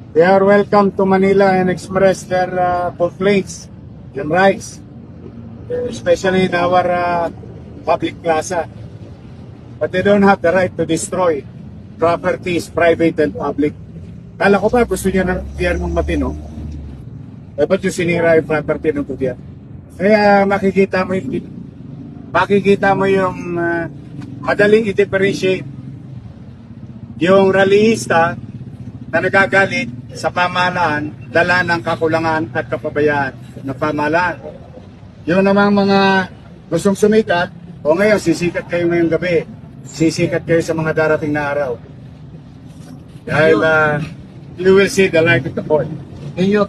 They are welcome to Manila and express their complaints and rights, especially in our public plaza. But they don't have the right to destroy properties, private and public. Kala ko pa gusto niya ng gobyernong matino. Eh, ba't yung sinira yung property ng gobyerno? Kaya makikita mo yung madaling i-differentiate yung rallyista na nagagalit sa pamahalaan, dala ng kakulangan at kapabayaan ng pamahalaan. Yung namang mga gustong sumikat, o ngayon sisikat kayo ngayong gabi, sisikat kayo sa mga darating na araw. Dahil you will see the light of the point. Ngayon,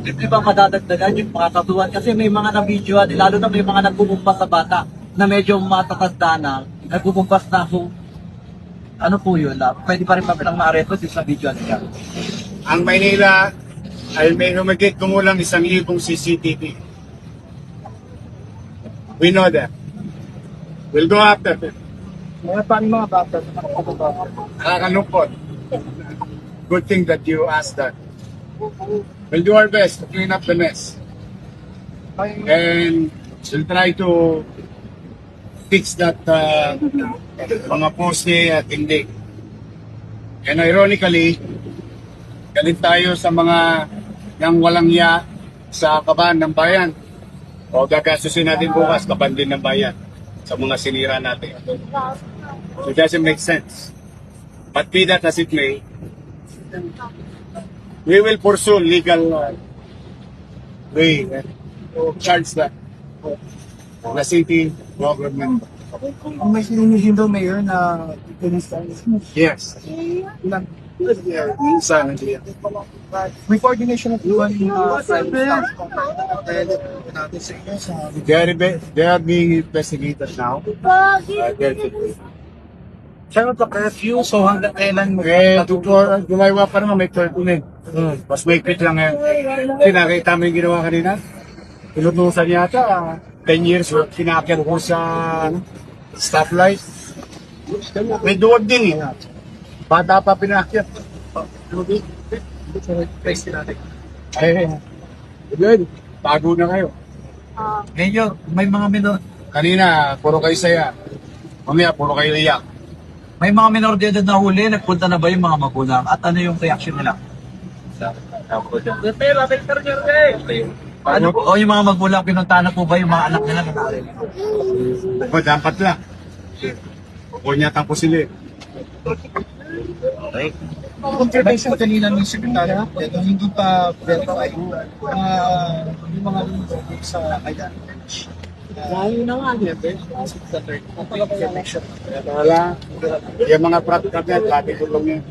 di ba madadagdagan yung mga katuan? Kasi may mga na-video, lalo na may mga nagpupumpas sa bata na medyo matatanda na, nagpupumpas na. So, ano po yun? Pwede pa rin papilang ma-aresto sa video niya. Ang Maynila ay may humigit kumulang 1,000 CCTV. We know that. We'll go after them. Paano mga bata? Nakakalungkot. Good thing that you asked that. We'll do our best to clean up the mess. And we'll try to fix that mga poste at hindi. And ironically, galit tayo sa mga yang walang ya sa kaban ng bayan. O gagastusin natin bukas, kaban din ng bayan sa mga sinira natin. So it doesn't make sense. But be that as it may, we will pursue legal way to charge that the city government. May sinunod daw mayor na Yes. Sana diyan. may coordination of UN private staff. They are being investigated now. Siya magka-curfew, so hanggang kailan Gumaywa pa naman, may 12 na Mas may quit lang yan. Kasi nakita mo yung ginawa kanina. Inutusan yata, 10 years kinakyan ko sa stoplight. May duwag din eh. Bata pa pinakyat. Ay, good. Bago na kayo. Ngayon, may mga minor, Kanina, puro kayo saya. Mamaya, puro kayo iyak. may mga minor de edad na huli, nagpunta na ba yung mga magulang at ano yung reaction nila? Ano po, o yung mga magulang, pinunta na po ba yung mga anak nila na narin? O, dapat lang. O niya po sila eh. Okay. Observation kanina ng sekretary, hindi pa verify yung mga sa kaya. Lalo na nga, Wala. Yung mga practical yan, dati ko lang yan.